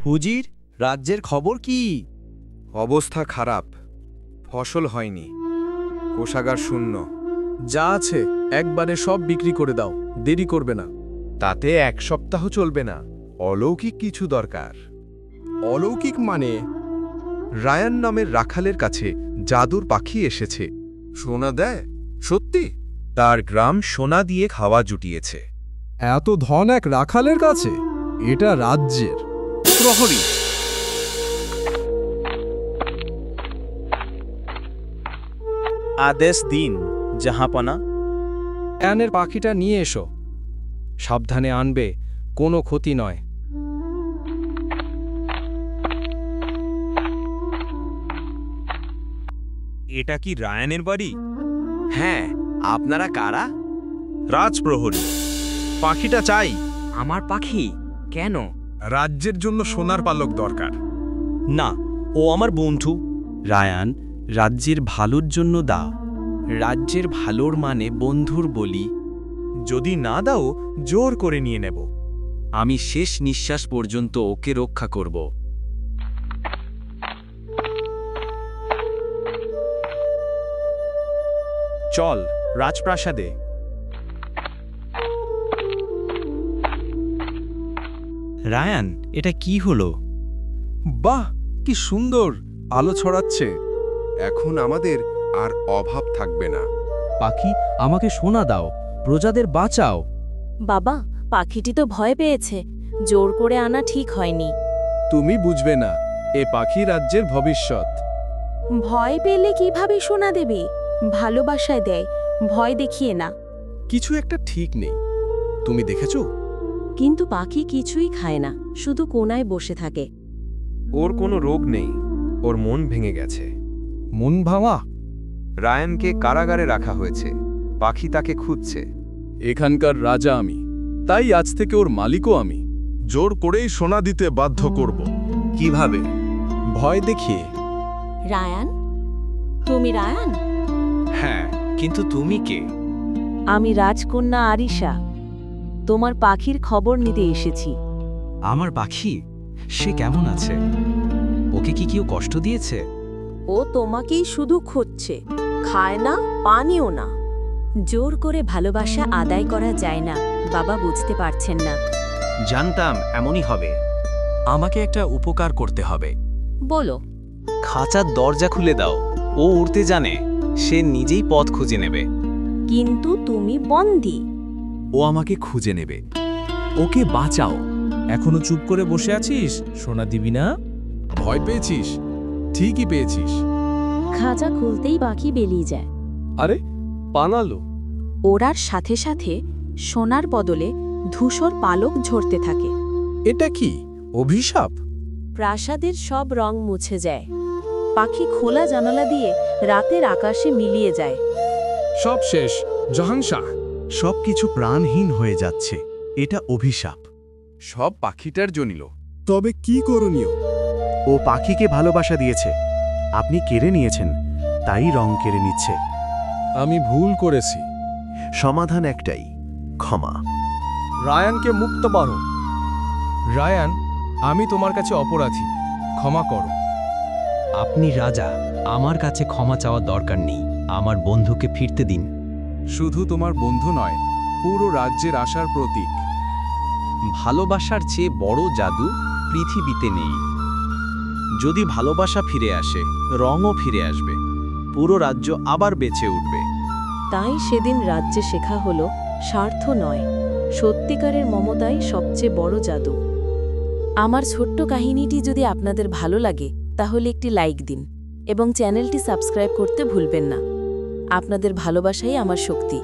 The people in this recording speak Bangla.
হুজির, রাজ্যের খবর কি? অবস্থা খারাপ, ফসল হয়নি, কোষাগার শূন্য। যা আছে একবারে সব বিক্রি করে দাও, দেরি করবে না। তাতে 1 সপ্তাহ চলবে না, অলৌকিক কিছু দরকার। অলৌকিক মানে? রায়ান নামের রাখালের কাছে জাদুর পাখি এসেছে। সোনা দেয়? সত্যি? তার গ্রাম সোনা দিয়ে খাওয়া জুটিয়েছে। এত ধন এক রাখালের কাছে? এটা রাজ্যের। প্রহরী, আদেশ দিন জাহাপনা। রায়ানের পাখিটা নিয়ে এসো, সাবধানে আনবে, কোনো ক্ষতি নয়। এটা কি রায়ানের বাড়ি? হ্যাঁ, আপনারা কারা? রাজপ্রহরী, পাখিটা চাই। আমার পাখি কেন? রাজ্যের জন্য সোনার পালক দরকার। না, ও আমার বন্ধু। রায়ান, রাজ্যের ভালোর জন্য দাও। রাজ্যের ভালোর মানে বন্ধুর বলি। যদি না দাও, জোর করে নিয়ে নেব। আমি শেষ নিঃশ্বাস পর্যন্ত ওকে রক্ষা করব। চল রাজপ্রাসাদে। রায়ান, এটা কি হলো? বাহ, কি সুন্দর আলো ছড়াচ্ছে। এখন আমাদের আর অভাব থাকবে না। পাখি, আমাকে সোনা দাও, প্রজাদের বাঁচাও। বাবা, পাখিটি তো ভয় পেয়েছে, জোর করে আনা ঠিক হয়নি। তুমি বুঝবে না, এ পাখি রাজ্যের ভবিষ্যৎ। ভয় পেলে কিভাবে সোনা দেবে? ভালোবাসায় দেয়, ভয় দেখিয়ে না। কিছু একটা ঠিক নেই, তুমি দেখেছো? কিন্তু পাখি কিছুই খায় না, শুধু কোনায় বসে থাকে। ওর কোনো রোগ নেই, ওর মন ভেঙে গেছে। মন ভাঙা? রায়ানকে কারাগারে রাখা হয়েছে, পাখি তাকে খুঁজছে। এখানকার রাজা আমি, তাই আজ থেকে ওর মালিকও আমি। জোর করেই সোনা দিতে বাধ্য করব। কিভাবে? ভয় দেখিয়ে। রায়ান, তুমি রায়ান? হ্যাঁ, কিন্তু তুমি কে? আমি রাজকন্যা আরিশা, তোমার পাখির খবর নিতে এসেছি। আমার পাখি? সে কেমন আছে? ওকে কি কেউ কষ্ট দিয়েছে? ও তোমাকেই শুধু খুঁজছে, খায় না, পানিও না। জোর করে ভালোবাসা আদায় করা যায় না, বাবা বুঝতে পারছেন না। জানতাম এমনই হবে। আমাকে একটা উপকার করতে হবে। বলো। খাঁচার দরজা খুলে দাও। ও উড়তে জানে, সে নিজেই পথ খুঁজে নেবে। কিন্তু তুমি বন্দী। ও আমাকে খুঁজে নেবে। ওকে বাঁচাও। এখনো চুপ করে বসে আছিস? সোনা দিবি না? ভয় পেয়েছিস? ঠিকই পেয়েছিস। খাঁচা খুলতেই পাখি বেরিয়ে যায়। আরে, পালালো। ওড়ার সাথে সাথে সোনার বদলে ধূসর পালক ঝরতে থাকে। এটা কি অভিশাপ? প্রাসাদের সব রং মুছে যায়। পাখি খোলা জানালা দিয়ে রাতের আকাশে মিলিয়ে যায়। সব শেষ, জাহাংশাহ। সবকিছু প্রাণহীন হয়ে যাচ্ছে। এটা অভিশাপ। সব পাখিটার জনিল। তবে কি করণীয়? ও পাখিকে ভালোবাসা দিয়েছে, আপনি কেড়ে নিয়েছেন, তাই রং কেড়ে নিচ্ছে। আমি ভুল করেছি। সমাধান একটাই, ক্ষমা। রায়ানকে মুক্ত করো। রায়ান, আমি তোমার কাছে অপরাধী, ক্ষমা করো। আপনি রাজা, আমার কাছে ক্ষমা চাওয়ার দরকার নেই। আমার বন্ধুকে ফিরতে দিন। শুধু তোমার বন্ধু নয়, পুরো রাজ্যের আশার প্রতীক। ভালোবাসার চেয়ে বড় জাদু পৃথিবীতে নেই। যদি ভালোবাসা ফিরে আসে, রঙও ফিরে আসবে। পুরো রাজ্য আবার বেঁচে উঠবে। তাই সেদিন রাজ্যে শেখা হলো, স্বার্থ নয়, সত্যিকারের মমতাই সবচেয়ে বড় জাদু। আমার ছোট্ট কাহিনীটি যদি আপনাদের ভালো লাগে, তাহলে একটি লাইক দিন এবং চ্যানেলটি সাবস্ক্রাইব করতে ভুলবেন না। আপনাদের ভালোবাসাই আমার শক্তি।